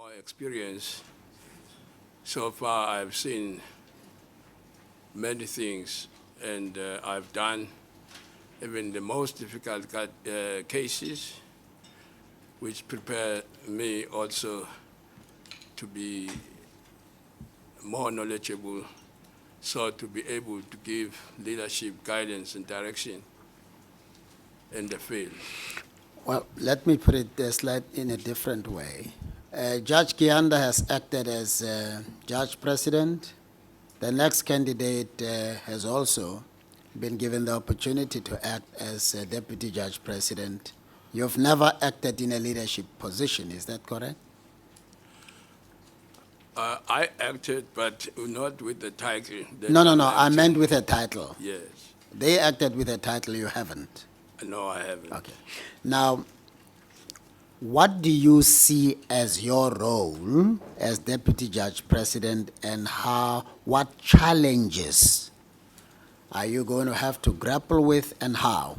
my experience, so far I've seen many things, and I've done even the most difficult cases, which prepare me also to be more knowledgeable, so to be able to give leadership, guidance, and direction in the field. Well, let me put it slightly in a different way. Judge Kianda has acted as judge president. The next candidate has also been given the opportunity to act as deputy judge president. You've never acted in a leadership position, is that correct? I acted, but not with the title. No, I meant with a title. Yes. They acted with a title, you haven't. No, I haven't. Okay. Now, what do you see as your role as Deputy Judge President, and what challenges are you going to have to grapple with, and how?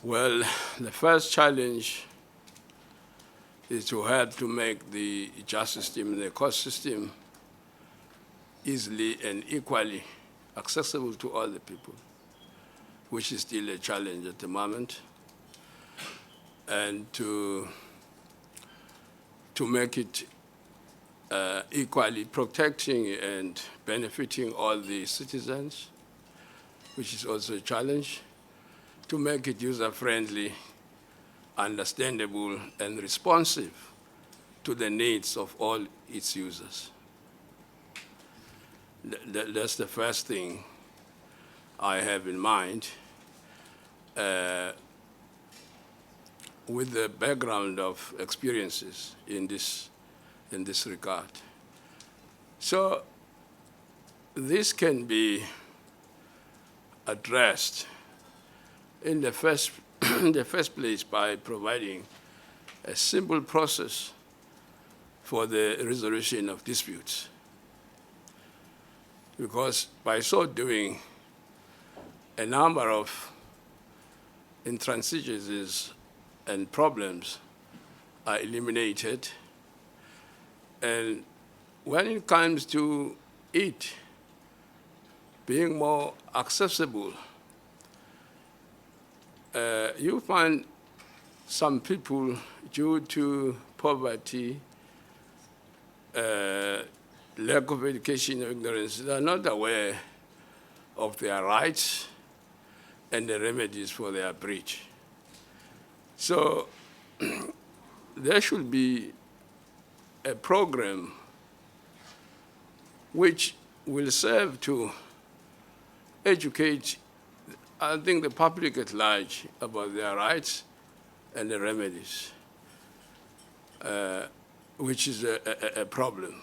Well, the first challenge is to help to make the justice system, the court system, easily and equally accessible to all the people, which is still a challenge at the moment, and to make it equally protecting and benefiting all the citizens, which is also a challenge, to make it user-friendly, understandable, and responsive to the needs of all its users. That's the first thing I have in mind, with the background of experiences in this regard. So this can be addressed in the first place by providing a simple process for the resolution of disputes. Because by so doing, a number of intransigencies and problems are eliminated. And when it comes to it being more accessible, you find some people, due to poverty, lack of education, ignorance, they are not aware of their rights and the remedies for their breach. So there should be a program which will serve to educate, I think, the public at large about their rights and the remedies, which is a problem.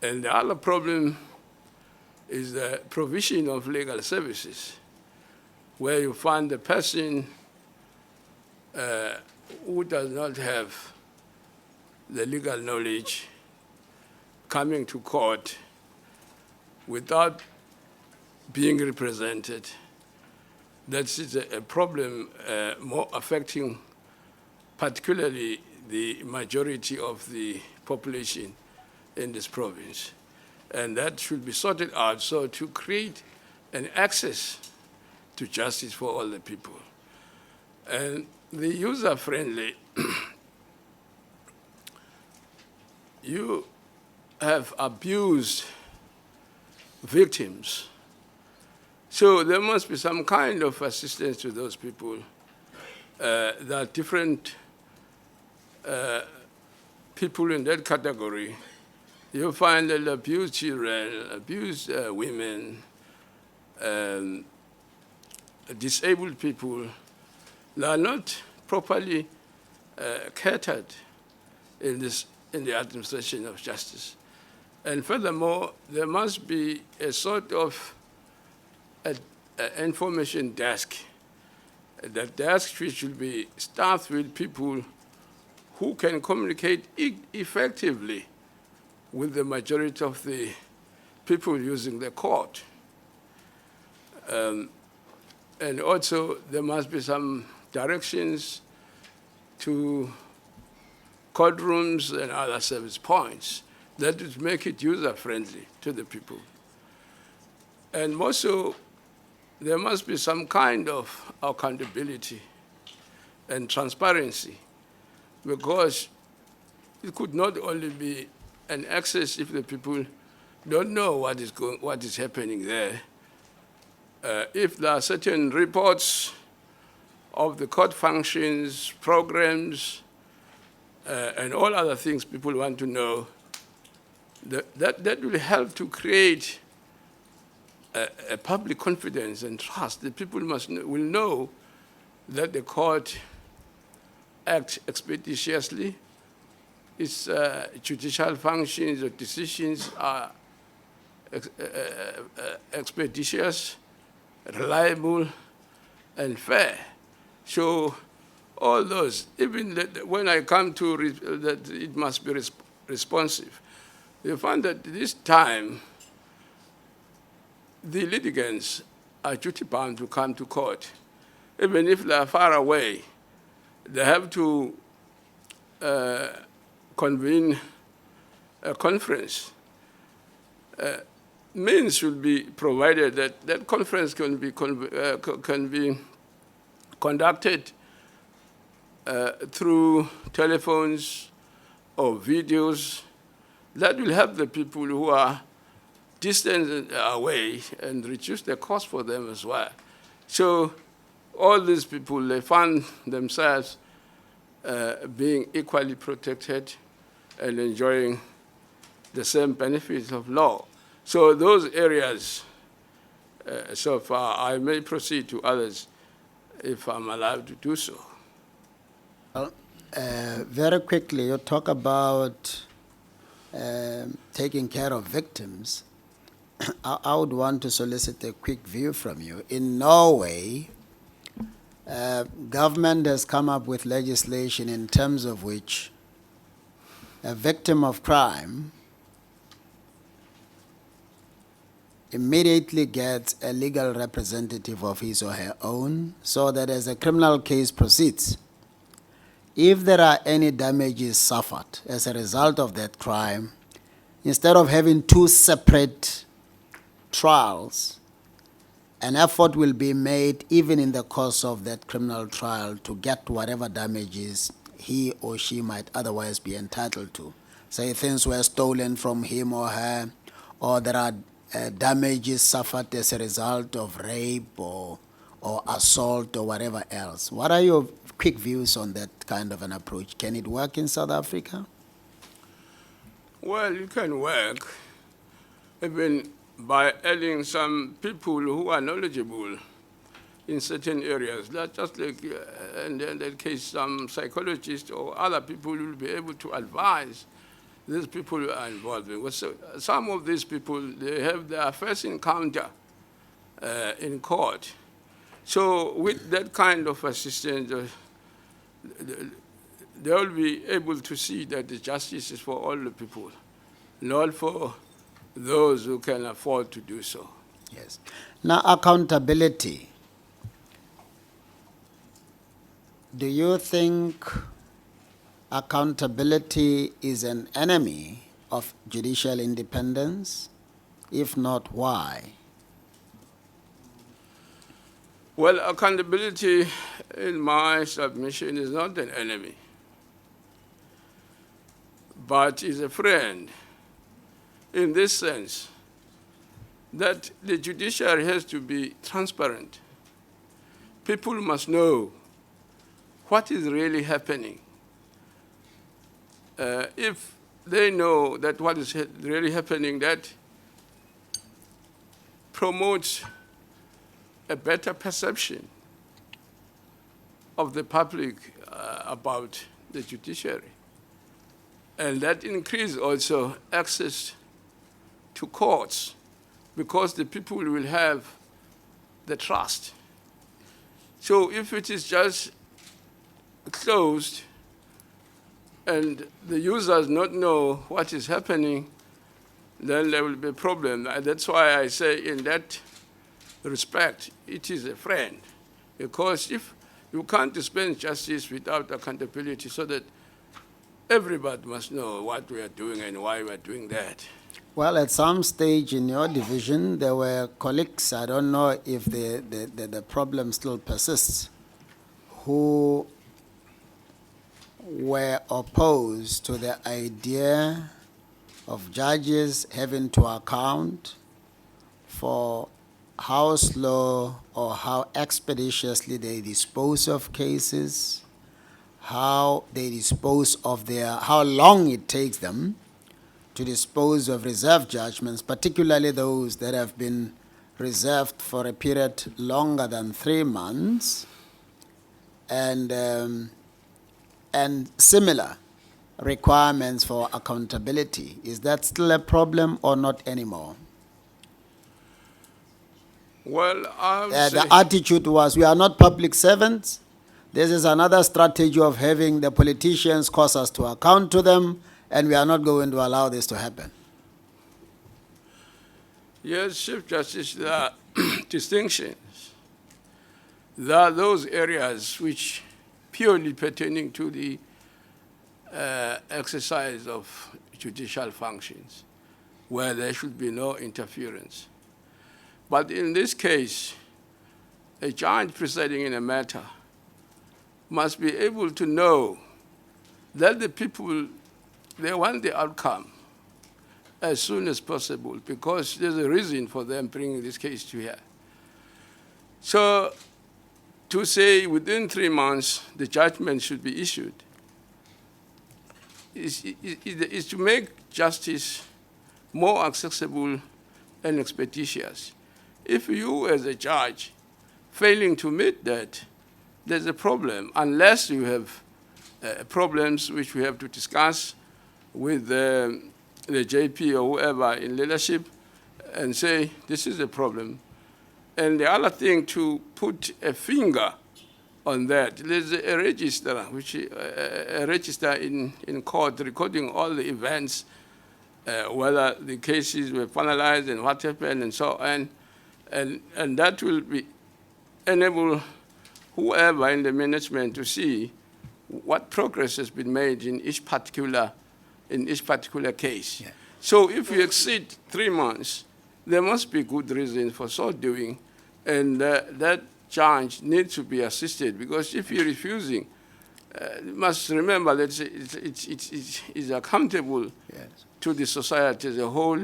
And the other problem is the provision of legal services, where you find the person who does not have the legal knowledge coming to court without being represented. That is a problem more affecting particularly the majority of the population in this province. And that should be sorted out so to create an access to justice for all the people. And the user-friendly, you have abused victims. So there must be some kind of assistance to those people. There are different people in that category. You find that abused children, abused women, disabled people, they are not properly catered in the administration of justice. And furthermore, there must be a sort of information desk. That desk should be staffed with people who can communicate effectively with the majority of the people using the court. And also, there must be some directions to courtrooms and other service points that would make it user-friendly to the people. And also, there must be some kind of accountability and transparency, because it could not only be an access if the people don't know what is happening there. If there are certain reports of the court functions, programs, and all other things people want to know, that will help to create a public confidence and trust. The people will know that the court acts expeditiously. Its judicial functions or decisions are expeditious, reliable, and fair. So all those, even when I come to that it must be responsive, you find that this time the litigants are duty-bound to come to court. Even if they are far away, they have to convene a conference. Means should be provided that conference can be conducted through telephones or videos. That will help the people who are distant away and reduce the cost for them as well. So all these people, they find themselves being equally protected and enjoying the same benefits of law. So those areas, so far, I may proceed to others if I'm allowed to do so. Well, very quickly, you talk about taking care of victims. I would want to solicit a quick view from you. In Norway, government has come up with legislation in terms of which a victim of crime immediately gets a legal representative of his or her own, so that as a criminal case proceeds, if there are any damages suffered as a result of that crime, instead of having two separate trials, an effort will be made even in the course of that criminal trial to get whatever damages he or she might otherwise be entitled to. Say things were stolen from him or her, or there are damages suffered as a result of rape or assault or whatever else. What are your quick views on that kind of an approach? Can it work in South Africa? Well, it can work, even by adding some people who are knowledgeable in certain areas. Not just like, in that case, some psychologists or other people will be able to advise these people who are involved. So some of these people, they have their first encounter in court. So with that kind of assistance, they will be able to see that the justice is for all the people, not for those who can afford to do so. Yes. Now, accountability. Do you think accountability is an enemy of judicial independence? If not, why? Well, accountability, in my submission, is not an enemy, but is a friend, in this sense that the judiciary has to be transparent. People must know what is really happening. If they know that what is really happening, that promotes a better perception of the public about the judiciary. And that increases also access to courts, because the people will have the trust. So if it is just closed and the users not know what is happening, then there will be a problem. And that's why I say in that respect, it is a friend. Because if You can't dispense justice without accountability, so that everybody must know what we are doing and why we are doing that. Well, at some stage in your division, there were colleagues, I don't know if the problem still persists, who were opposed to the idea of judges having to account for how slow or how expeditiously they dispose of cases, how they dispose of how long it takes them to dispose of reserved judgments, particularly those that have been reserved for a period longer than 3 months, and similar requirements for accountability. Is that still a problem or not anymore? Well, The attitude was, we are not public servants. This is another strategy of having the politicians cause us to account to them, and we are not going to allow this to happen. yes, Chief Justice, there are distinctions. There are those areas which purely pertaining to the exercise of judicial functions, where there should be no interference. But in this case, a judge presiding in a matter must be able to know that the people, they want the outcome as soon as possible, because there's a reason for them bringing this case to here. So to say within 3 months the judgment should be issued is to make justice more accessible and expeditious. If you as a judge failing to meet that, there's a problem, unless you have problems which we have to discuss with the JP or whoever in leadership and say, this is a problem. And the other thing, to put a finger on that, there's a register, a register in court recording all the events, whether the cases were finalized and what happened and so on. And that will enable whoever in the management to see what progress has been made in each particular case. Yeah. So if you exceed 3 months, there must be good reason for so doing, and that judge needs to be assisted, because if you're refusing, you must remember that it's accountable, yes, to the society as a whole,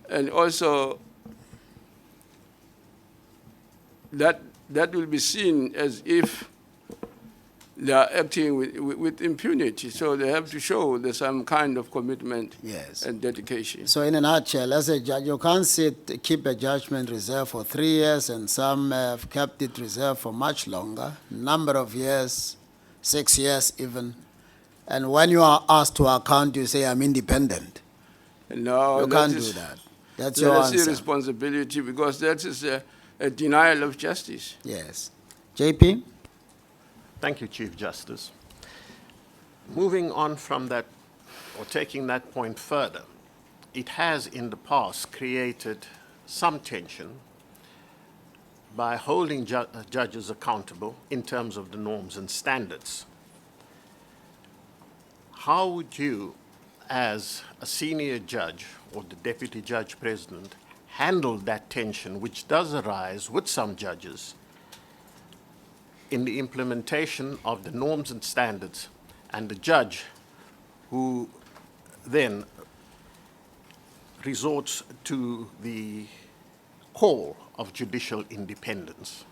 and also that will be seen as if they are acting with impunity. So they have to show there's some kind of commitment, yes, and dedication. So in a nutshell, as a judge, you can't keep a judgment reserved for 3 years, and some have kept it reserved for much longer, number of years, 6 years even. And when you are asked to account, you say, I'm independent. No, you can't do that. That's your answer. That's irresponsibility, because that is a denial of justice. Yes. JP? Thank you, Chief Justice. Moving on from that, or taking that point further, it has in the past created some tension by holding judges accountable in terms of the norms and standards. How would you, as a senior judge or the deputy judge president, handle that tension which does arise with some judges in the implementation of the norms and standards, and the judge who then resorts to the call of judicial independence?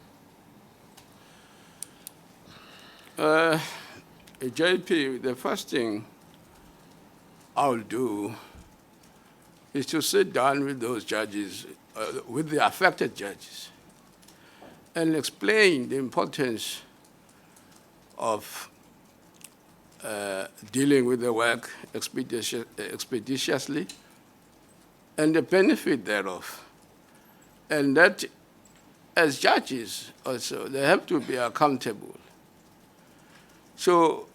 JP, the first thing I'll do is to sit down with those judges, with the affected judges, and explain the importance of dealing with the work expeditiously and the benefit thereof. And that as judges also, they have to be accountable. So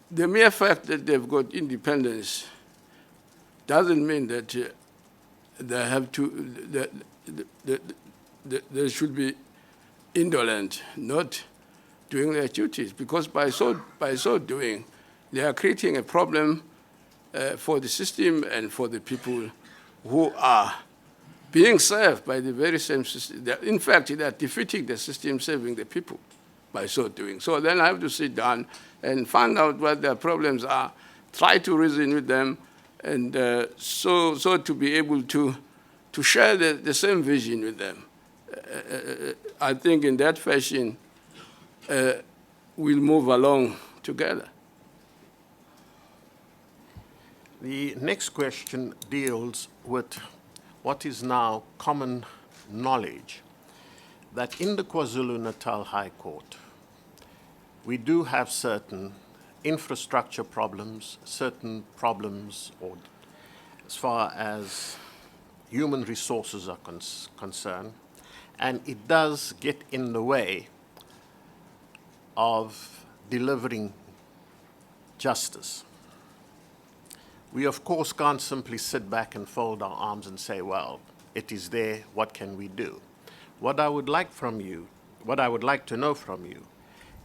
the mere fact that they've got independence doesn't mean that they have to, they should be indolent, not doing their duties, because by so doing, they are creating a problem for the system and for the people who are being served by the very same system. In fact, they are defeating the system, serving the people by so doing. So then I have to sit down and find out what their problems are, try to reason with them, and so to be able to share the same vision with them. I think in that fashion, we'll move along together. The next question deals with what is now common knowledge, that in the KwaZulu-Natal High Court, we do have certain infrastructure problems, certain problems or as far as human resources are concerned, and it does get in the way of delivering justice. We, of course, can't simply sit back and fold our arms and say, well, it is there, what can we do? What I would like to know from you,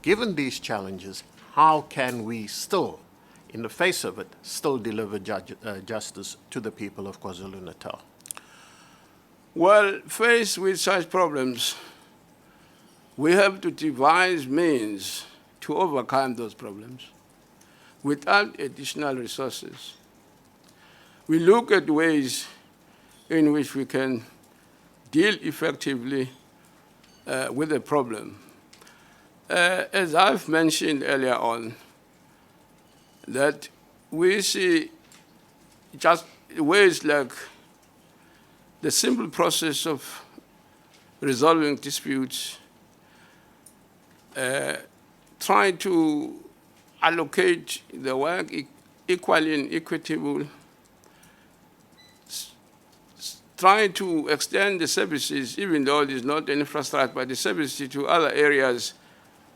given these challenges, how can we still, in the face of it, still deliver justice to the people of KwaZulu-Natal? Well, faced with such problems, we have to devise means to overcome those problems without additional resources. We look at ways in which we can deal effectively with the problem. As I've mentioned earlier on, that we see just ways like the simple process of resolving disputes, trying to allocate the work equally and equitable, trying to extend the services, even though it is not an infrastructure, but the services to other areas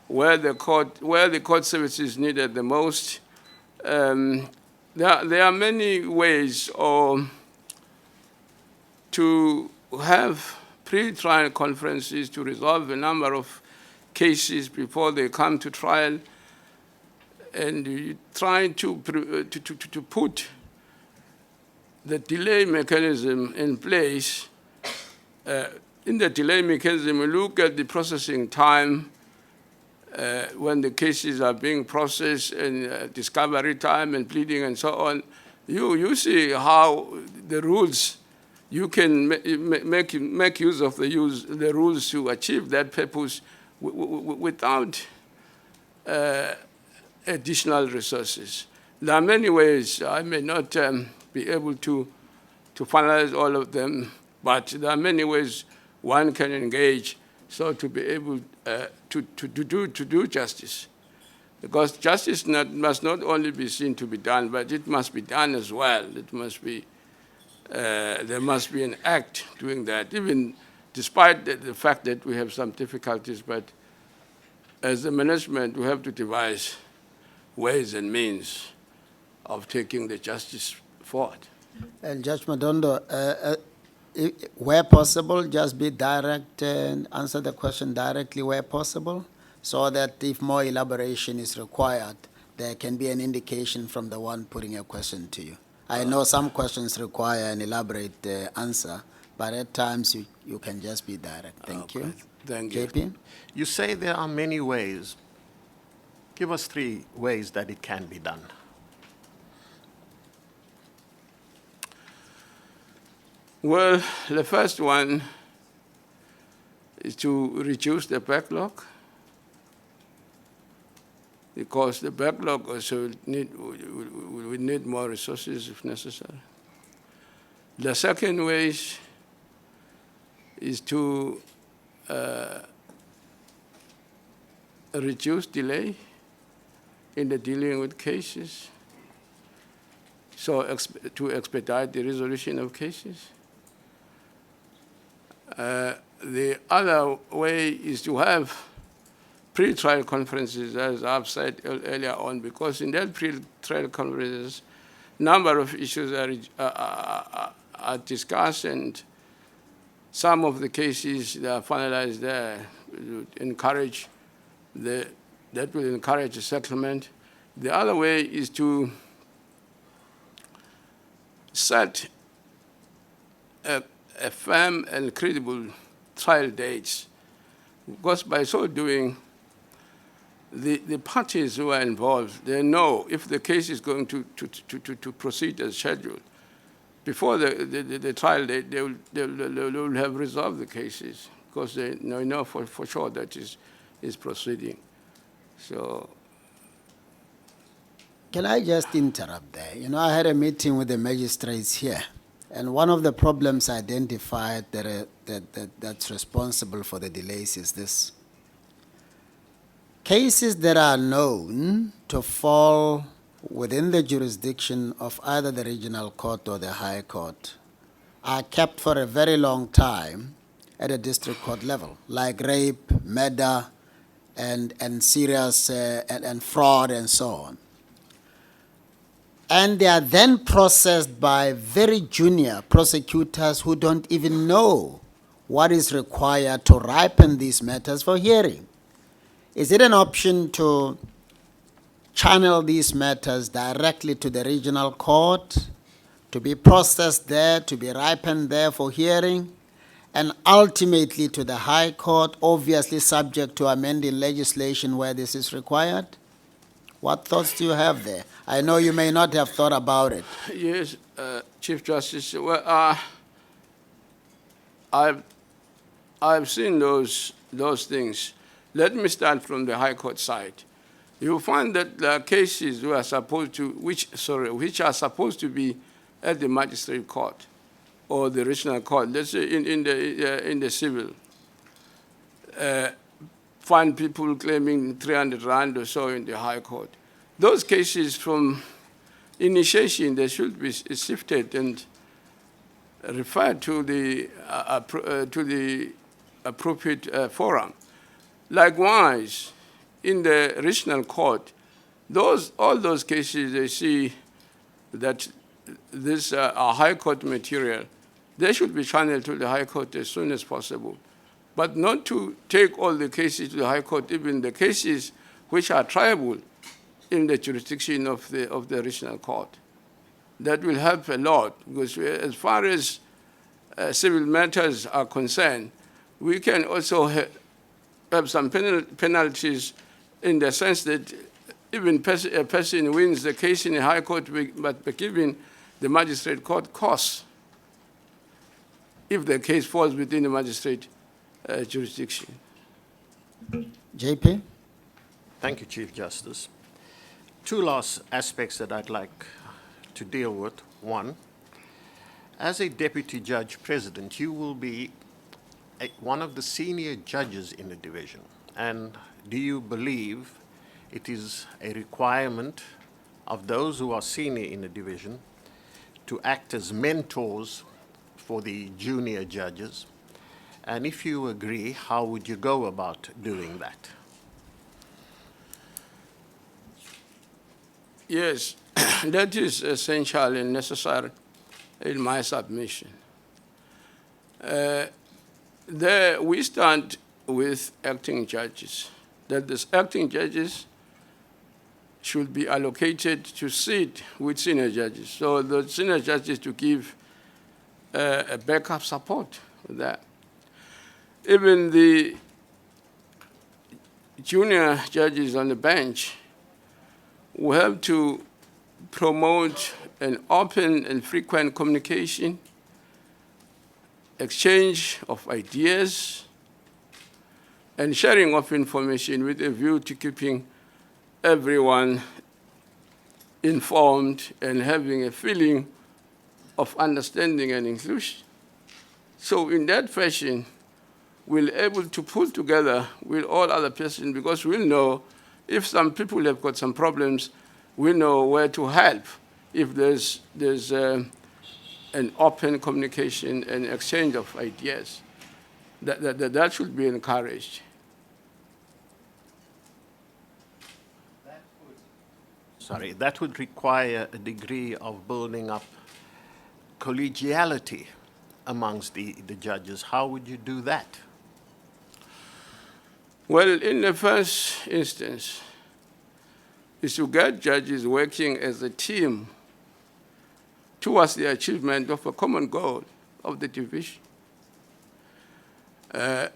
where the court services needed the most. There are many ways to have pre-trial conferences to resolve a number of cases before they come to trial, and trying to put the delay mechanism in place. In the delay mechanism, we look at the processing time when the cases are being processed, and discovery time and pleading and so on. You see how the rules, you can make use of the rules to achieve that purpose without additional resources. There are many ways. I may not be able to finalize all of them, but there are many ways one can engage so to be able to do justice. Because justice must not only be seen to be done, but it must be done as well. It must be, there must be an act doing that, even despite the fact that we have some difficulties. But as the management, we have to devise ways and means of taking the justice forward. And Judge Madondo, where possible, just be direct and answer the question directly where possible, so that if more elaboration is required, there can be an indication from the one putting a question to you. I know some questions require an elaborate answer, but at times you can just be direct. Thank you. Thank you. JP? You say there are many ways. Give us 3 ways that it can be done. Well, the first one is to reduce the backlog, because the backlog also we need more resources if necessary. The second way is to reduce delay in the dealing with cases, so to expedite the resolution of cases. The other way is to have pre-trial conferences, as I've said earlier on, because in that pre-trial conferences, number of issues are discussed, and some of the cases that are finalized there encourage that will encourage a settlement. The other way is to set a firm and credible trial dates, because by so doing, the parties who are involved, they know if the case is going to proceed as scheduled. Before the trial date, they will have resolved the cases, because they know for sure that is proceeding. So. Can I just interrupt there? You know, I had a meeting with the magistrates here, and one of the problems identified that's responsible for the delays is this. Cases that are known to fall within the jurisdiction of either the regional court or the high court are kept for a very long time at a district court level, like rape, murder, and serious and fraud and so on. And they are then processed by very junior prosecutors who don't even know what is required to ripen these matters for hearing. Is it an option to channel these matters directly to the regional court, to be processed there, to be ripened there for hearing, and ultimately to the high court, obviously subject to amending legislation where this is required? What thoughts do you have there? I know you may not have thought about it. Yes, Chief Justice. Well, I've seen those things. Let me start from the High Court side. You find that there are cases which are supposed to be at the magistrate court or the regional court. Let's say in the civil. Find people claiming 300 rand or so in the High Court. Those cases from initiation, they should be sifted and referred to the appropriate forum. Likewise, in the regional court, all those cases, they see that this High Court material, they should be channeled to the High Court as soon as possible, but not to take all the cases to the High Court, even the cases which are triable in the jurisdiction of the regional court. That will help a lot, because as far as civil matters are concerned, we can also have some penalties in the sense that even a person wins the case in the High Court, but be given the magistrate court costs if the case falls within the magistrate jurisdiction. JP? Thank you, Chief Justice. Two last aspects that I'd like to deal with. One, as a Deputy Judge President, you will be one of the senior judges in the division. And do you believe it is a requirement of those who are senior in the division to act as mentors for the junior judges? And if you agree, how would you go about doing that? Yes, that is essential and necessary in my submission. There we stand with acting judges, that these acting judges should be allocated to sit with senior judges. So the senior judges to give a backup support with that. Even the junior judges on the bench will have to promote an open and frequent communication, exchange of ideas, and sharing of information with a view to keeping everyone informed and having a feeling of understanding and inclusion. So in that fashion, we're able to pull together with all other persons, because we'll know if some people have got some problems, we know where to help if there's an open communication and exchange of ideas. That should be encouraged. That would require a degree of building up collegiality amongst the judges. How would you do that? Well, in the first instance, is to get judges working as a team towards the achievement of a common goal of the division. That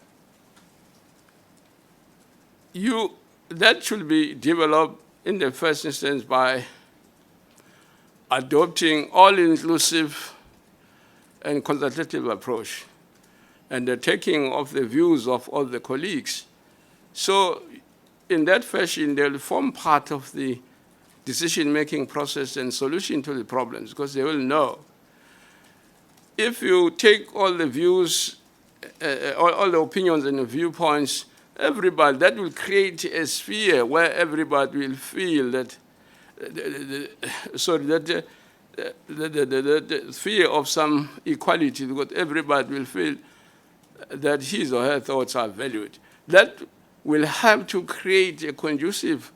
should be developed in the first instance by adopting all-inclusive and consultative approach and the taking of the views of all the colleagues. So in that fashion, they'll form part of the decision-making process and solution to the problems, because they will know. If you take all the views, all the opinions and the viewpoints, everybody, that will create a sphere where everybody will feel that, the sphere of some equality, because everybody will feel that his or her thoughts are valued. That will have to create a conducive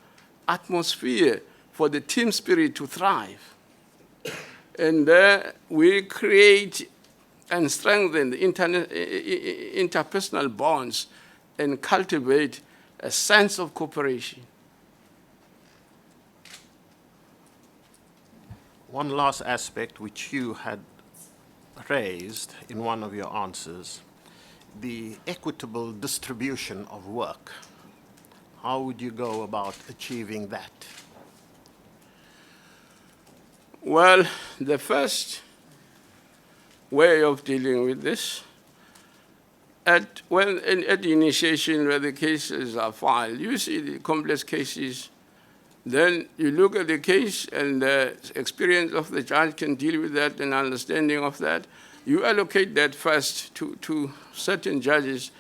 atmosphere for the team spirit to thrive. And we create and strengthen the interpersonal bonds and cultivate a sense of cooperation. One last aspect which you had raised in one of your answers, the equitable distribution of work. How would you go about achieving that? Well, the first way of dealing with this, at the initiation where the cases are filed, you see the complex cases, then you look at the case and the experience of the judge can deal with that and understanding of that. You allocate that first to certain judges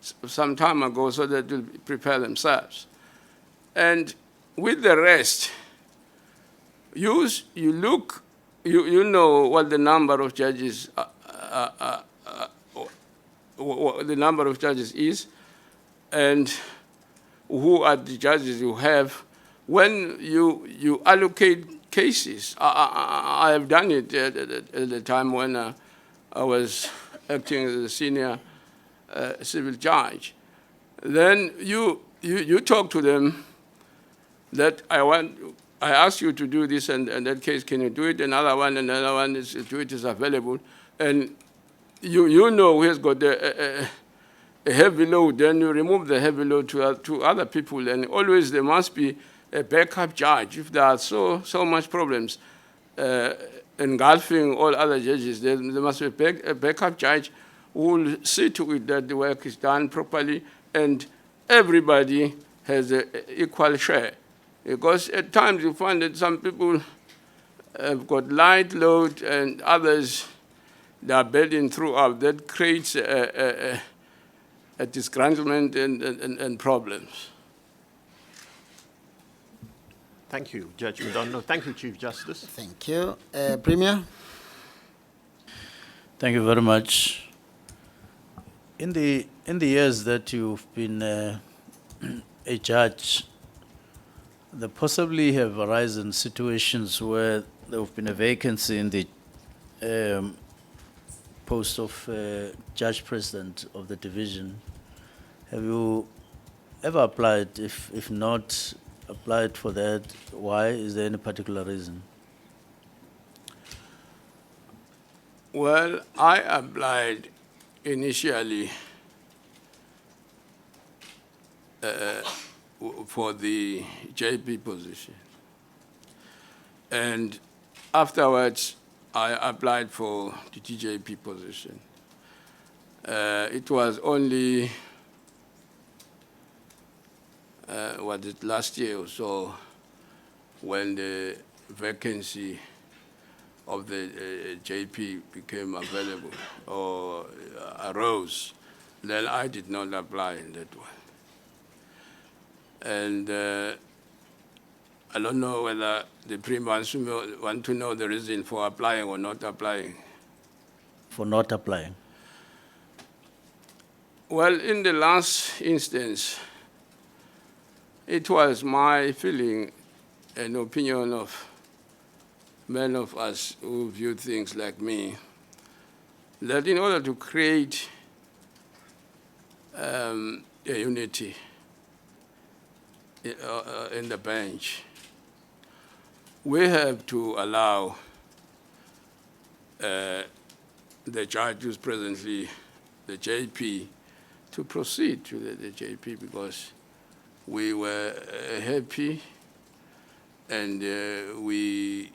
some time ago so that they'll prepare themselves. And with the rest, you know what the number of judges is, and who are the judges you have. When you allocate cases, I have done it at the time when I was acting as a senior civil judge. Then you talk to them that I ask you to do this, and in that case, can you do it? Another one is do it is available. And you know who has got a heavy load, then you remove the heavy load to other people, and always there must be a backup judge. If there are so much problems engulfing all other judges, there must be a backup judge who will see to it that the work is done properly and everybody has an equal share. Because at times you find that some people have got light load and others, they are burdened throughout. That creates a disgruntlement and problems. Thank you, Judge Madondo. Thank you, Chief Justice. Thank you. Premier? Thank you very much. In the years that you've been a judge, there possibly have arisen situations where there have been a vacancy in the post of judge president of the division. Have you ever applied? If not applied for that, why? Is there any particular reason? Well, I applied initially for the JP position. And afterwards, I applied for the TJP position. It was only, last year or so, when the vacancy of the JP became available or arose, then I did not apply in that one. And I don't know whether the Premier want to know the reason for applying or not applying. For not applying? Well, in the last instance, it was my feeling and opinion of many of us who view things like me, that in order to create a unity in the bench, we have to allow the judge who's presently the JP to proceed to the JP, because we were happy and we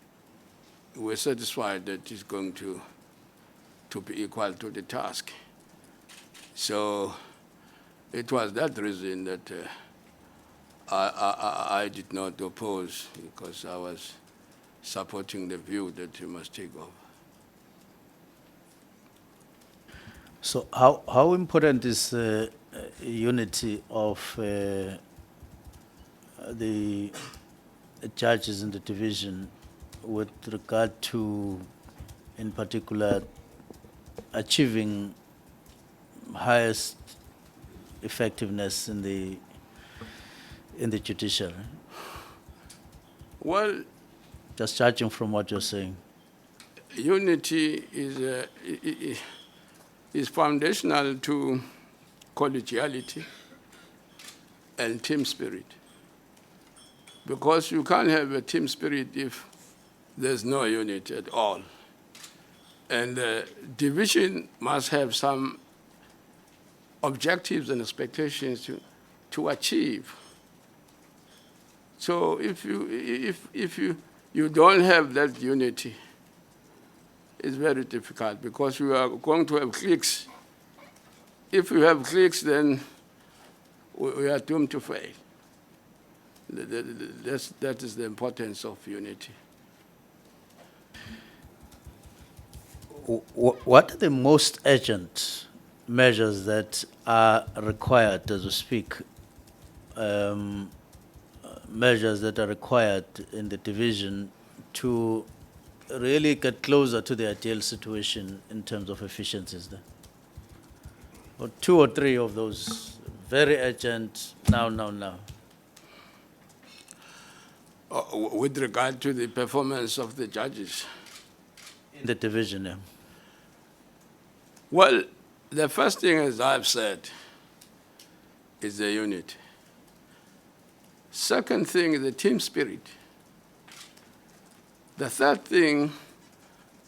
were satisfied that he's going to be equal to the task. So it was that reason that I did not oppose, because I was supporting the view that he must take over. So how important is unity of the judges in the division with regard to, in particular, achieving highest effectiveness in the judiciary? Well, Just judging from what you're saying. unity is foundational to collegiality and team spirit, because you can't have a team spirit if there's no unity at all. And the division must have some objectives and expectations to achieve. So if you don't have that unity, it's very difficult, because you are going to have cliques. If you have cliques, then we are doomed to fail. That is the importance of unity. What are the most urgent measures that are required, as we speak, measures that are required in the division to really get closer to the ideal situation in terms of efficiencies there? Or two or three of those very urgent, now. With regard to the performance of the judges, In the division, yeah. well, the first thing, as I've said, is the unity. Second thing is the team spirit. The third thing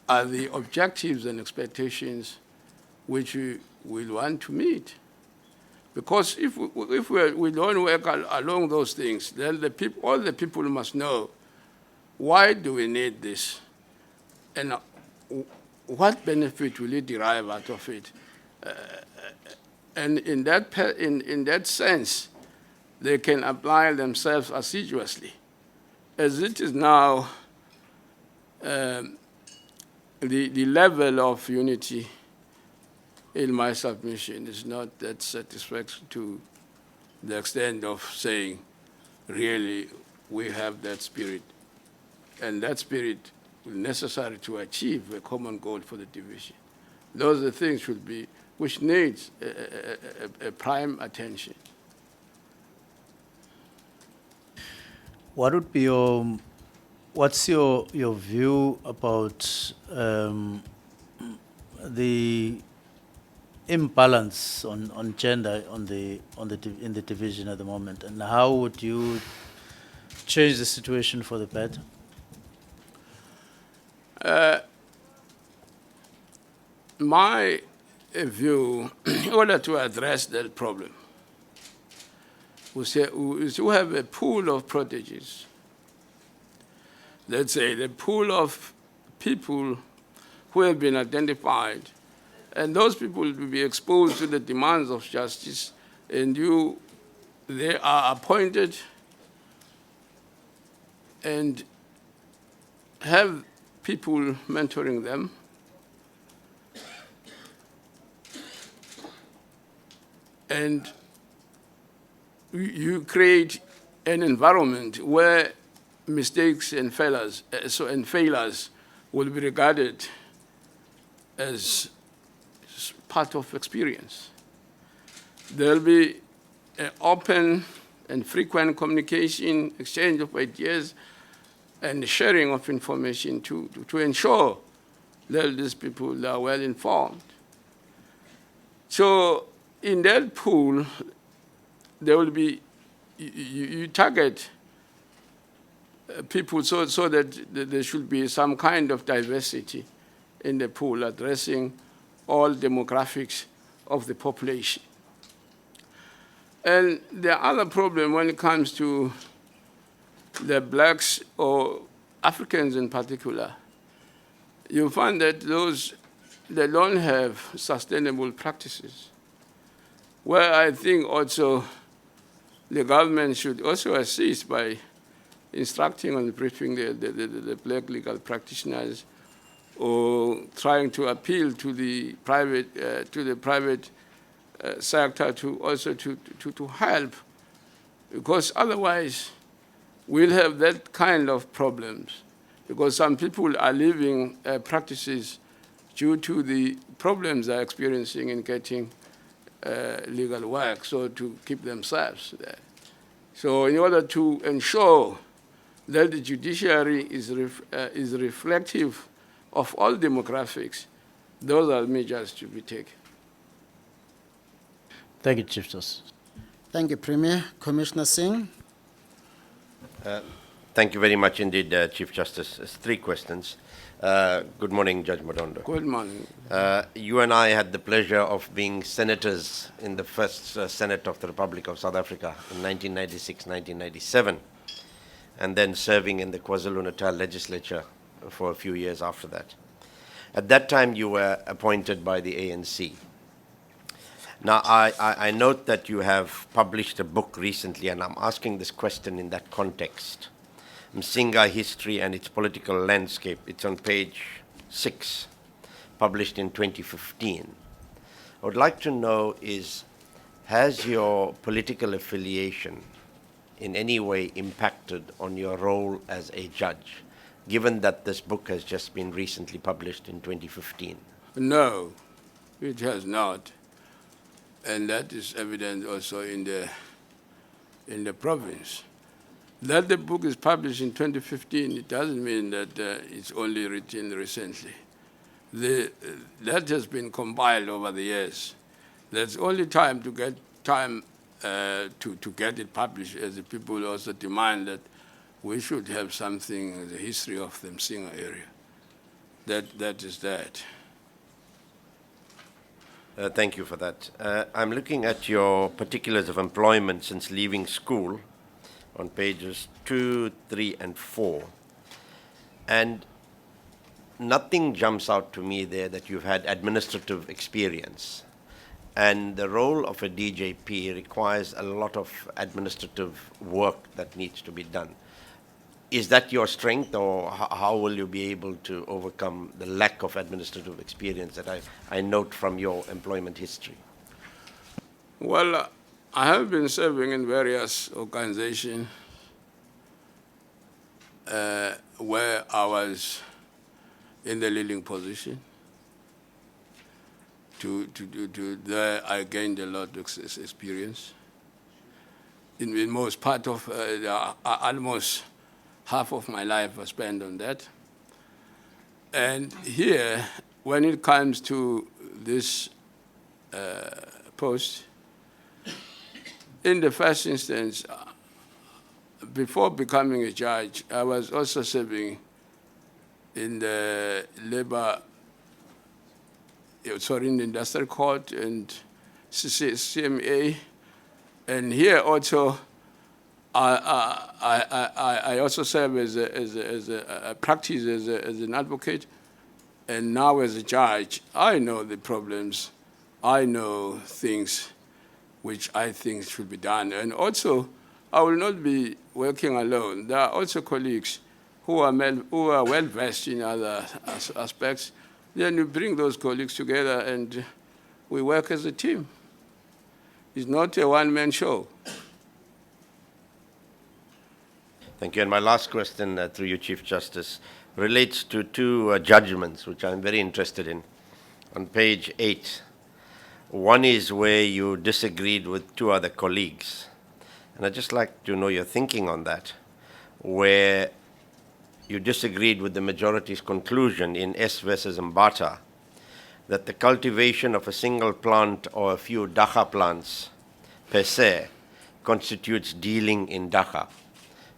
are the objectives and expectations which we will want to meet. Because if we don't work along those things, then all the people must know, why do we need this? And what benefit will it derive out of it? And in that sense, they can apply themselves assiduously. As it is now, the level of unity in my submission is not that satisfactory to the extent of saying, really, we have that spirit. And that spirit is necessary to achieve a common goal for the division. Those are the things which needs a prime attention. What would be what's your view about the imbalance on gender in the division at the moment, and how would you change the situation for the better? My view, in order to address that problem, is to have a pool of proteges. Let's say the pool of people who have been identified, and those people will be exposed to the demands of justice, and they are appointed and have people mentoring them. And you create an environment where mistakes and failures will be regarded as part of experience. There will be an open and frequent communication, exchange of ideas, and sharing of information to ensure that these people are well informed. So in that pool, there will be you target people so that there should be some kind of diversity in the pool, addressing all demographics of the population. And the other problem when it comes to the blacks or Africans in particular, you find that they don't have sustainable practices, where I think also the government should also assist by instructing and briefing the black legal practitioners, or trying to appeal to the private sector to also to help, because otherwise we'll have that kind of problems, because some people are leaving practices due to the problems they're experiencing in getting legal work, so to keep themselves there. So in order to ensure that the judiciary is reflective of all demographics, those are measures to be taken. Thank you, Chief Justice. Thank you, Premier. Commissioner Singh. Thank you very much indeed, Chief Justice. 3 questions. Good morning, Judge Madondo. Good morning. You and I had the pleasure of being senators in the first Senate of the Republic of South Africa in 1996, 1997, and then serving in the KwaZulu-Natal legislature for a few years after that. At that time, you were appointed by the ANC. Now, I note that you have published a book recently, and I'm asking this question in that context. Msinga History and its Political Landscape. It's on page 6, published in 2015. I would like to know has your political affiliation in any way impacted on your role as a judge, given that this book has just been recently published in 2015? No, it has not. And that is evident also in the province. That the book is published in 2015, it doesn't mean that it's only written recently. That has been compiled over the years. There's only time to get to get it published, as the people also demand that we should have something, the history of the Msinga area. That is that. Thank you for that. I'm looking at your particulars of employment since leaving school on pages 2, 3, and 4. And nothing jumps out to me there that you've had administrative experience. And the role of a DJP requires a lot of administrative work that needs to be done. Is that your strength, or how will you be able to overcome the lack of administrative experience that I note from your employment history? Well, I have been serving in various organizations where I was in the leading position. There I gained a lot of experience. In most part of almost half of my life was spent on that. And here, when it comes to this post, in the first instance, before becoming a judge, I was also serving in the in the industrial court and CMA, and here also I also serve as a practice as an advocate, and now as a judge, I know the problems, I know things which I think should be done, and also I will not be working alone. There are also colleagues who are well versed in other aspects. Then we bring those colleagues together and we work as a team. It's not a one-man show. Thank you. And my last question, through you, Chief Justice, relates to 2 judgments, which I'm very interested in. On page 8, one is where you disagreed with 2 other colleagues. And I'd just like to know your thinking on that, where you disagreed with the majority's conclusion in S versus Mbata that the cultivation of a single plant or a few dacha plants per se constitutes dealing in dacha.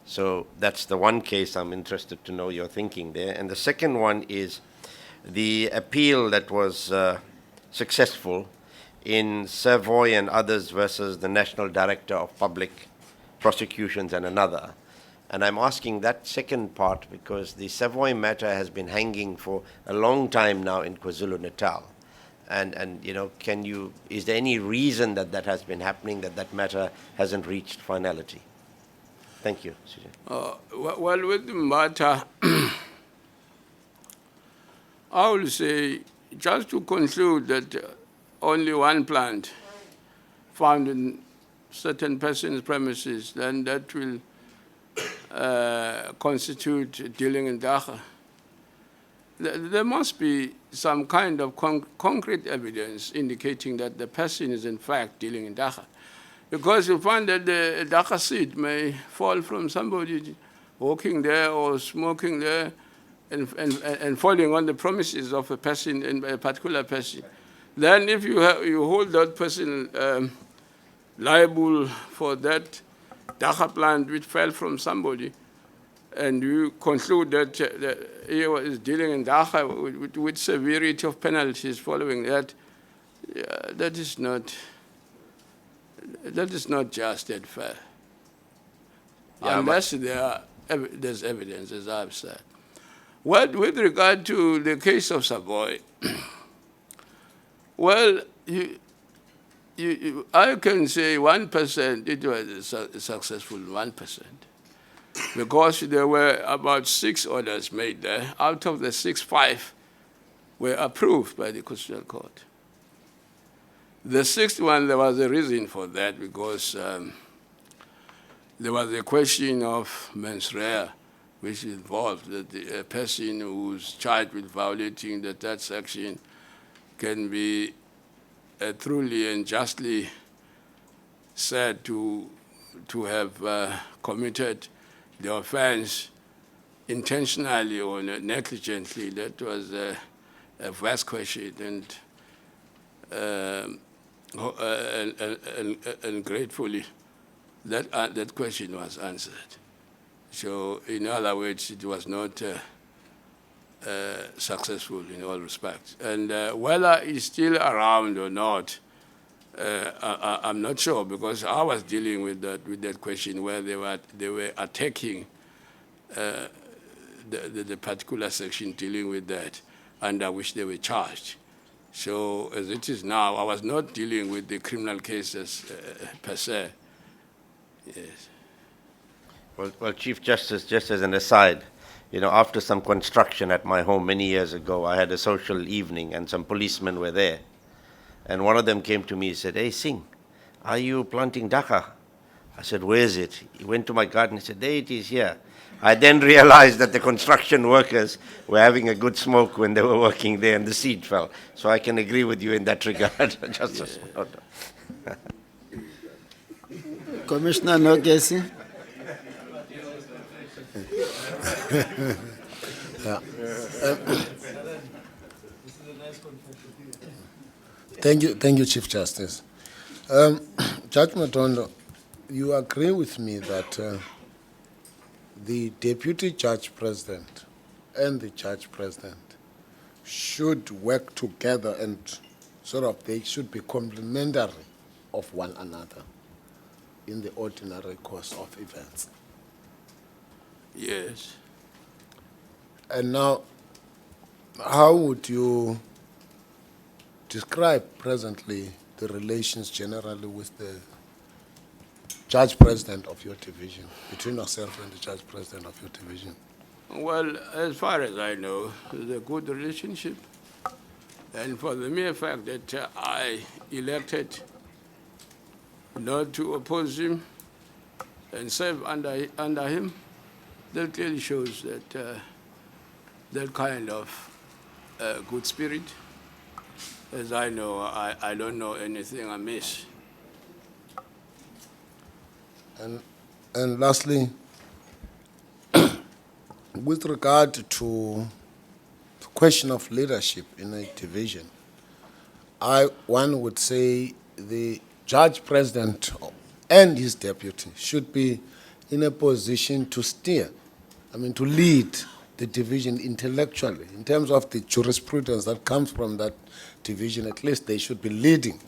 So that's the one case I'm interested to know your thinking there. And the second one is the appeal that was successful in Savoy and others versus the National Director of Public Prosecutions and another. And I'm asking that second part because the Savoy matter has been hanging for a long time now in KwaZulu-Natal. And you know, is there any reason that that has been happening, that matter hasn't reached finality? Thank you, Sujay. Well, with the matter, I will say, just to conclude that only one plant found in certain person's premises, then that will constitute dealing in dacha. There must be some kind of concrete evidence indicating that the person is in fact dealing in dacha. Because you find that the dacha seed may fall from somebody walking there or smoking there and falling on the premises of a person, a particular person. Then if you hold that person liable for that dacha plant which fell from somebody, and you conclude that he is dealing in dacha with severity of penalties following that, that is not just and fair. Yeah, unless there's evidence, as I've said. With regard to the case of Savoy, well, I can say 1%, it was a successful 1%, because there were about 6 orders made there. Out of the 6, 5 were approved by the Constitutional Court. The 6th one, there was a reason for that, because there was a question of mens rea, which involved that a person who's charged with violating the third section can be truly and justly said to have committed the offense intentionally or negligently. That was a vast question, and gratefully that question was answered. So in other words, it was not successful in all respects. And whether it's still around or not, I'm not sure, because I was dealing with that question where they were attacking the particular section dealing with that, under which they were charged. So as it is now, I was not dealing with the criminal cases per se. Yes. Well, Chief Justice, just as an aside, after some construction at my home many years ago, I had a social evening and some policemen were there. And one of them came to me and said, "Hey, Singh, are you planting dacha?" I said, "Where is it?" He went to my garden and said, "There it is, here." I then realized that the construction workers were having a good smoke when they were working there and the seed fell. So I can agree with you in that regard, Justice. Yeah. Commissioner Nogesi? Thank you, Chief Justice. Judge Madondo, you agree with me that the Deputy Judge President and the Judge President should work together and they should be complementary of one another in the ordinary course of events. Yes. And now, how would you describe presently the relations generally with the Judge President of your division, between yourself and the Judge President of your division? Well, as far as I know, there's a good relationship. And for the mere fact that I elected not to oppose him and serve under him, that clearly shows that that kind of good spirit. As I know, I don't know anything amiss. And lastly, with regard to the question of leadership in a division, one would say the Judge President and his deputy should be in a position to steer, to lead the division intellectually. In terms of the jurisprudence that comes from that division, at least they should be leading.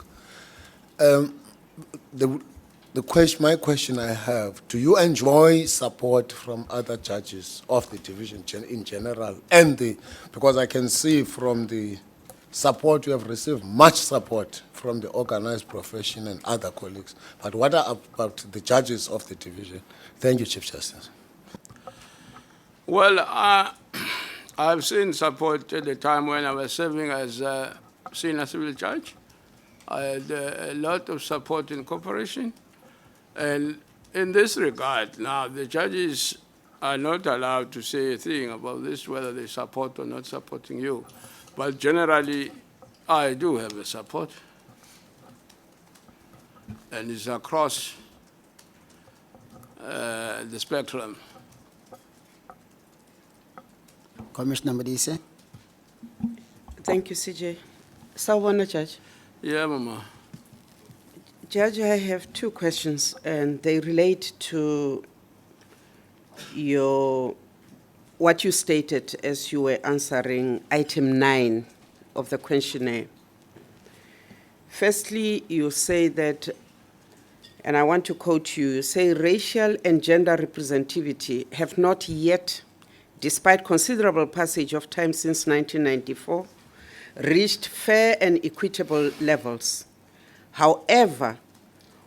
My question I have, do you enjoy support from other judges of the division in general? Because I can see from the support you have received, much support from the organized profession and other colleagues. But what about the judges of the division? Thank you, Chief Justice. Well, I've seen support at the time when I was serving as a senior civil judge. I had a lot of support in cooperation. And in this regard, now, the judges are not allowed to say a thing about this, whether they support or not supporting you. But generally, I do have a support. And it's across the spectrum. Commissioner Modise. Thank you, CJ. Sawubona, Judge. Yeah, Mama. Judge, I have two questions, and they relate to what you stated as you were answering item 9 of the questionnaire. Firstly, you say that, and I want to quote you say racial and gender representativity have not yet, despite considerable passage of time since 1994, reached fair and equitable levels. However,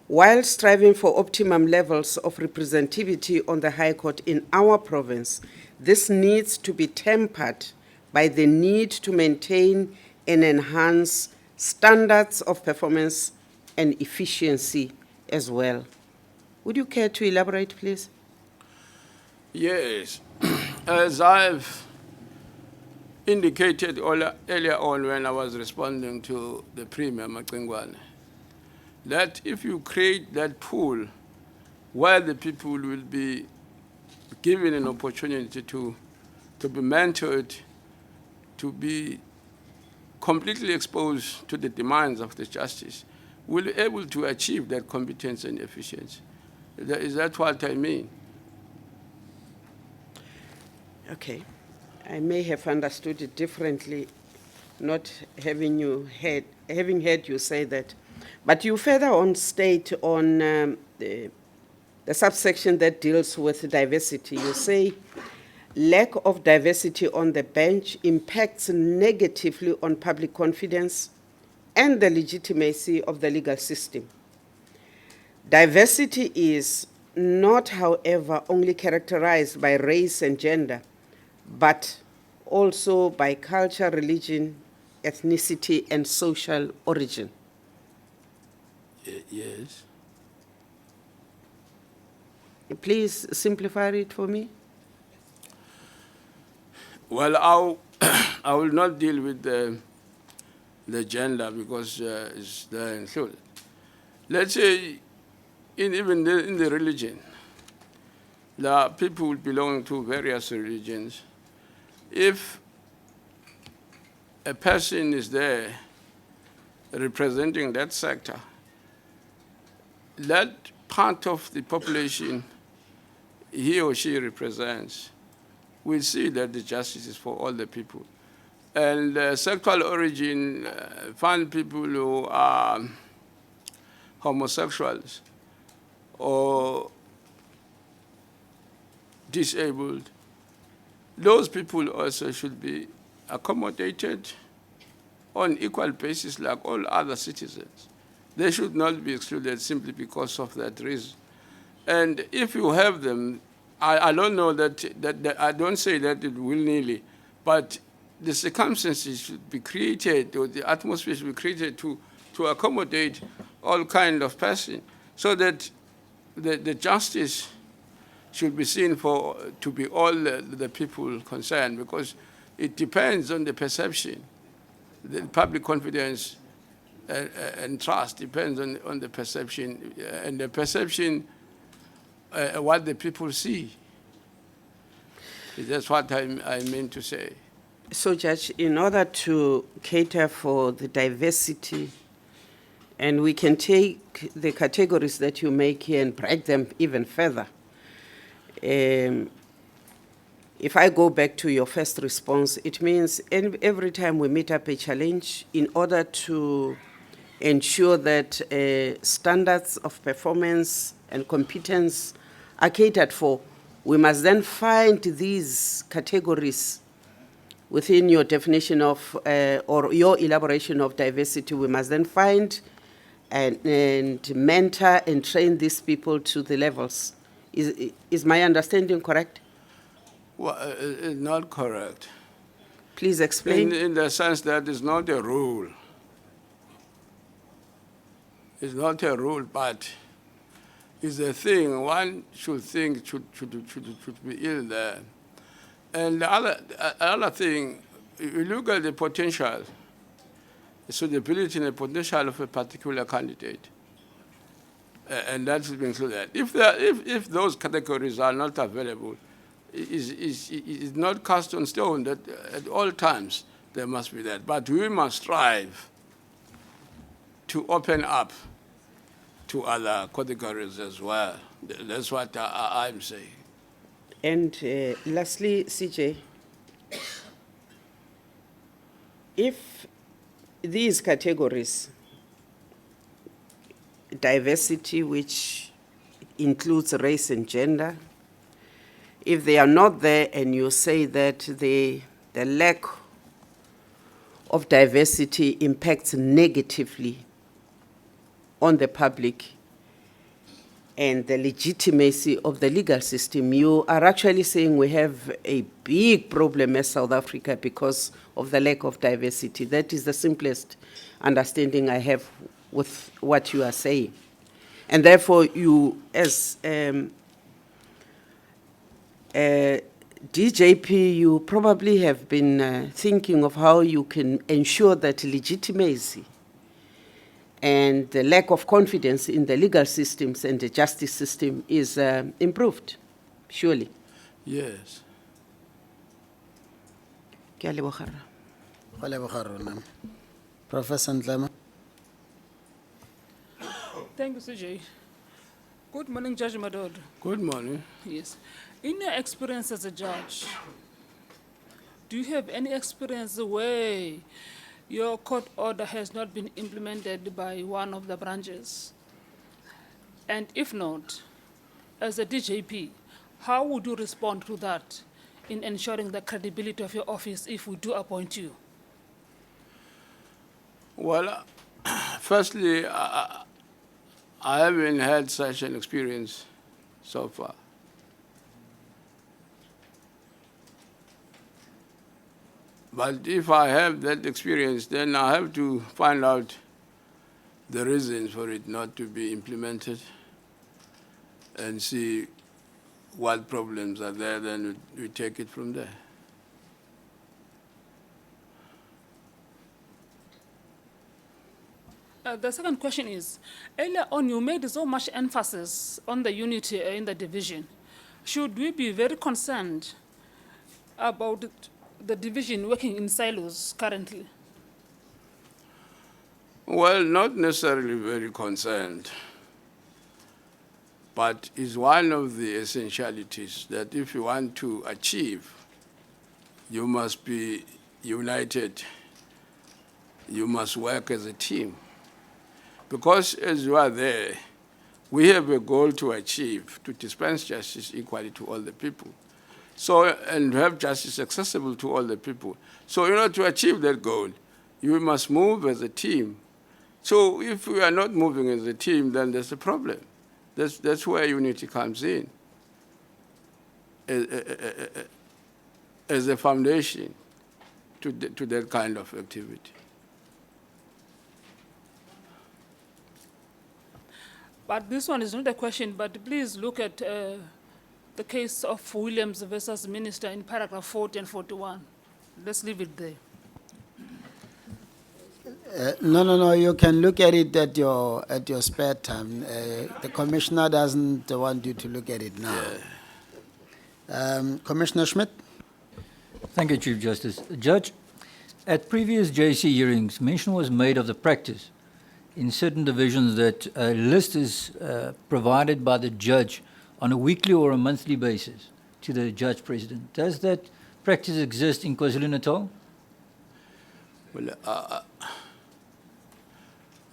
while striving for optimum levels of representativity on the High Court in our province, this needs to be tempered by the need to maintain and enhance standards of performance and efficiency as well. Would you care to elaborate, please? Yes. As I've indicated earlier on when I was responding to the Premier Macengwane, that if you create that pool where the people will be given an opportunity to be mentored, to be completely exposed to the demands of the justice, we'll be able to achieve that competence and efficiency. Is that what I mean? Okay. I may have understood it differently, not having heard you say that. But you further on state on the subsection that deals with diversity. You say lack of diversity on the bench impacts negatively on public confidence and the legitimacy of the legal system. Diversity is not, however, only characterized by race and gender, but also by culture, religion, ethnicity, and social origin. Yes. Please simplify it for me. Well, I will not deal with the gender because it's there included. Let's say, even in the religion, there are people belonging to various religions. If a person is there representing that sector, that part of the population he or she represents will see that the justice is for all the people. And sexual origin, find people who are homosexuals or disabled, those people also should be accommodated on equal basis like all other citizens. They should not be excluded simply because of that reason. And if you have them, I don't know that I don't say that it willy-nilly, but the circumstances should be created, or the atmosphere should be created to accommodate all kind of person, so that the justice should be seen to be all the people concerned, because it depends on the perception. The public confidence and trust depends on the perception, and the perception, what the people see. That's what I mean to say. So, Judge, in order to cater for the diversity And we can take the categories that you make here and break them even further. If I go back to your first response, it means every time we meet up a challenge, in order to ensure that standards of performance and competence are catered for, we must then find these categories within your definition of, or your elaboration of diversity. We must then find and mentor and train these people to the levels. Is my understanding correct? Well, it's not correct. Please explain. In the sense that it's not a rule. It's not a rule, but it's a thing one should think should be in there. And the other thing, you look at the potential, the suitability and the potential of a particular candidate, and that's been included. If those categories are not available, is not cast on stone that at all times there must be that. But we must strive to open up to other categories as well. That's what I'm saying. And lastly, CJ, if these categories, diversity, which includes race and gender, if they are not there and you say that the lack of diversity impacts negatively on the public and the legitimacy of the legal system, you are actually saying we have a big problem as South Africa because of the lack of diversity. That is the simplest understanding I have with what you are saying. And therefore, you, as DJP, you probably have been thinking of how you can ensure that legitimacy and the lack of confidence in the legal systems and the justice system is improved, surely. Yes. Ke a leboga. Go leboga rona. Professor Ntlema. Thank you, CJ. Good morning, Judge Madondo. Good morning. Yes. In your experience as a judge, do you have any experience where your court order has not been implemented by one of the branches? And if not, as a DJP, how would you respond to that in ensuring the credibility of your office if we do appoint you? Well, firstly, I haven't had such an experience so far. But if I have that experience, then I have to find out the reasons for it not to be implemented and see what problems are there, then we take it from there. The second question is, earlier on you made so much emphasis on the unity in the division. Should we be very concerned about the division working in silos currently? Well, not necessarily very concerned, but it's one of the essentialities that if you want to achieve, you must be united. You must work as a team. Because as you are there, we have a goal to achieve, to dispense justice equally to all the people. So, and have justice accessible to all the people. So in order to achieve that goal, you must move as a team. So if we are not moving as a team, then there's a problem. That's where unity comes in as a foundation to that kind of activity. But this one is not a question, but please look at the case of Williams versus Minister in paragraph 40 and 41. Let's leave it there. No, you can look at it at your spare time. The commissioner doesn't want you to look at it now. Commissioner Schmidt? Thank you, Chief Justice. Judge, at previous JSC hearings, mention was made of the practice in certain divisions that a list is provided by the judge on a weekly or a monthly basis to the judge president. Does that practice exist in KwaZulu-Natal? Well,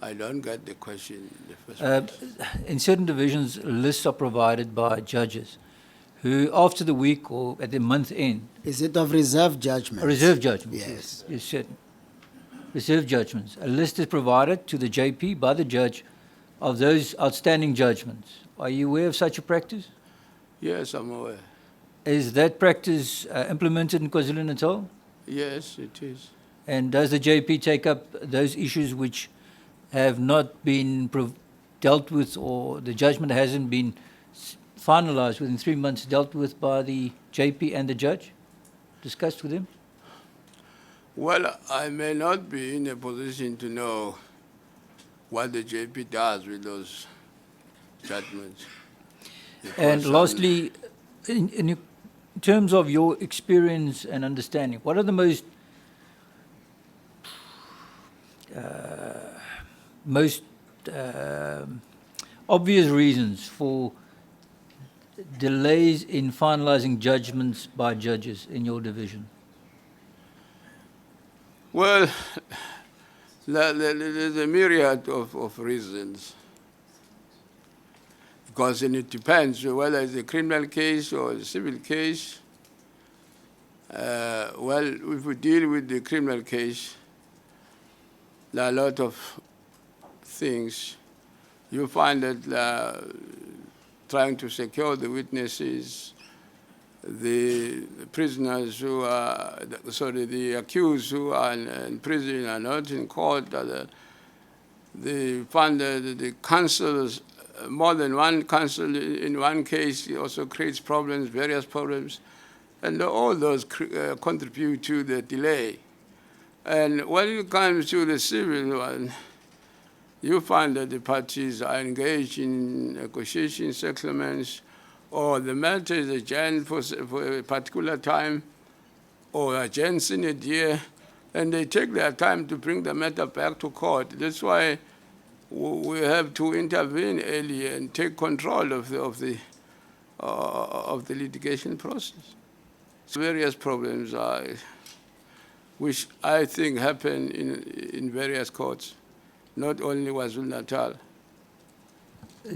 I don't get the question in the first place. In certain divisions, lists are provided by judges who, after the week or at the month end, Is it of reserve judgment? reserve judgments. Yes. Yes, certain. Reserve judgments. A list is provided to the JP by the judge of those outstanding judgments. Are you aware of such a practice? Yes, I'm aware. Is that practice implemented in KwaZulu-Natal? Yes, it is. And does the JP take up those issues which have not been dealt with, or the judgment hasn't been finalized within 3 months, dealt with by the JP and the judge? Discussed with him? Well, I may not be in a position to know what the JP does with those judgments. And Because, lastly, in terms of your experience and understanding, what are the most obvious reasons for delays in finalizing judgments by judges in your division? well, there's a myriad of reasons. Because then it depends whether it's a criminal case or a civil case. Well, if we deal with the criminal case, there are a lot of things. You find that trying to secure the witnesses, the prisoners who are, the accused who are in prison are not in court. They find that the counsels, more than one counsel in one case also creates problems, various problems, and all those contribute to the delay. And when it comes to the civil one, you find that the parties are engaged in negotiation settlements, or the matter is adjourned for a particular time, or adjourned in a year, and they take their time to bring the matter back to court. That's why we have to intervene early and take control of the litigation process. So various problems are, which I think happen in various courts, not only KwaZulu-Natal.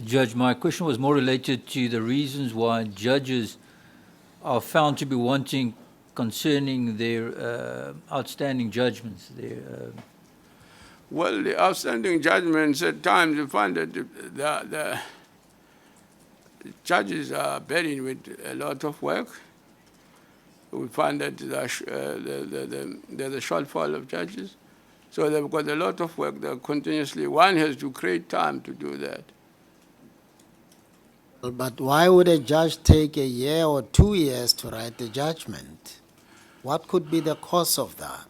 Judge, my question was more related to the reasons why judges are found to be wanting concerning their outstanding judgments. Well, the outstanding judgments, at times you find that the judges are burdened with a lot of work. We find that there's a shortfall of judges. So they've got a lot of work that continuously. One has to create time to do that. But why would a judge take a year or 2 years to write the judgment? What could be the cause of that?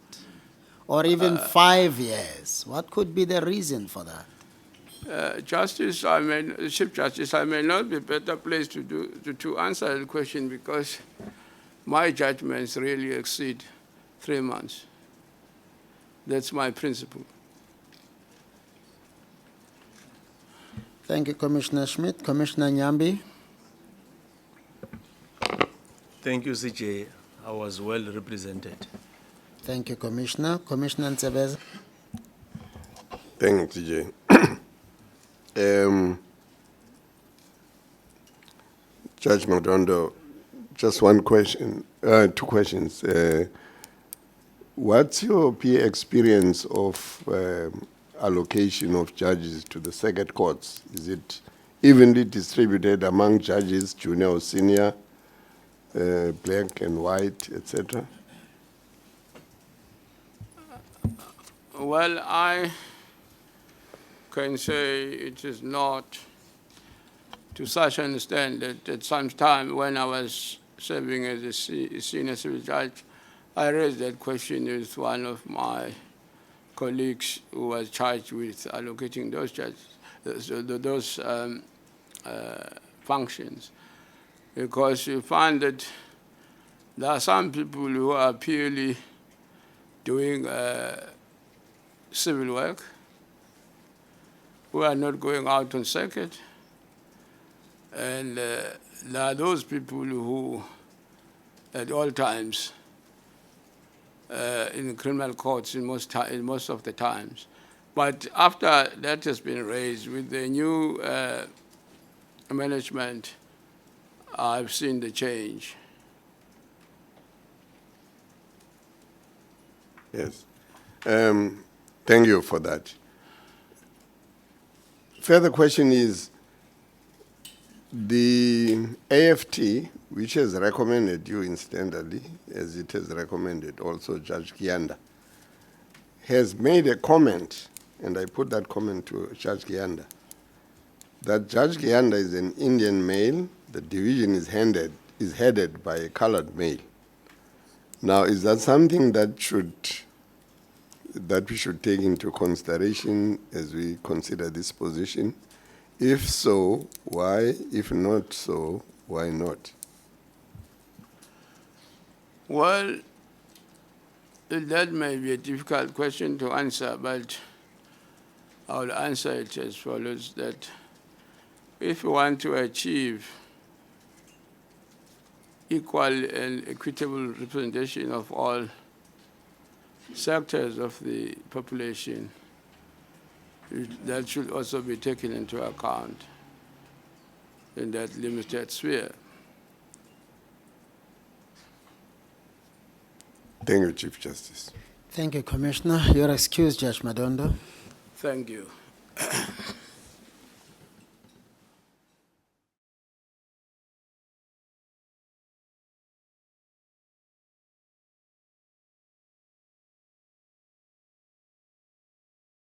Or even 5 years? What could be the reason for that? Chief Justice, I may not be better placed to answer the question because my judgments really exceed 3 months. That's my principle. Thank you, Commissioner Schmidt. Commissioner Nyambi? Thank you, CJ. I was well represented. Thank you, Commissioner. Commissioner Ntsebeza? Thank you, TJ. Judge Madondo, just one question, 2 questions. What's your peer experience of allocation of judges to the circuit courts? Is it evenly distributed among judges, junior or senior, black and white, etc.? Well, I can say it is not to such an extent that at some time when I was serving as a senior civil judge, I raised that question with one of my colleagues who was charged with allocating those judges, those functions, because you find that there are some people who are purely doing civil work, who are not going out on circuit. And there are those people who, at all times, in criminal courts in most of the times. But after that has been raised, with the new management, I've seen the change. Yes. Thank you for that. Further question is, the AFT, which has recommended you incidentally, as it has recommended also Judge Kianda, has made a comment, and I put that comment to Judge Kianda, that Judge Kianda is an Indian male, the division is headed by a colored male. Now, is that something that we should take into consideration as we consider this position? If so, why? If not so, why not? Well, that may be a difficult question to answer, but I will answer it as follows, that if we want to achieve equal and equitable representation of all sectors of the population, that should also be taken into account in that limited sphere. Thank you, Chief Justice. Thank you, Commissioner. You're excused, Judge Madondo. Thank you.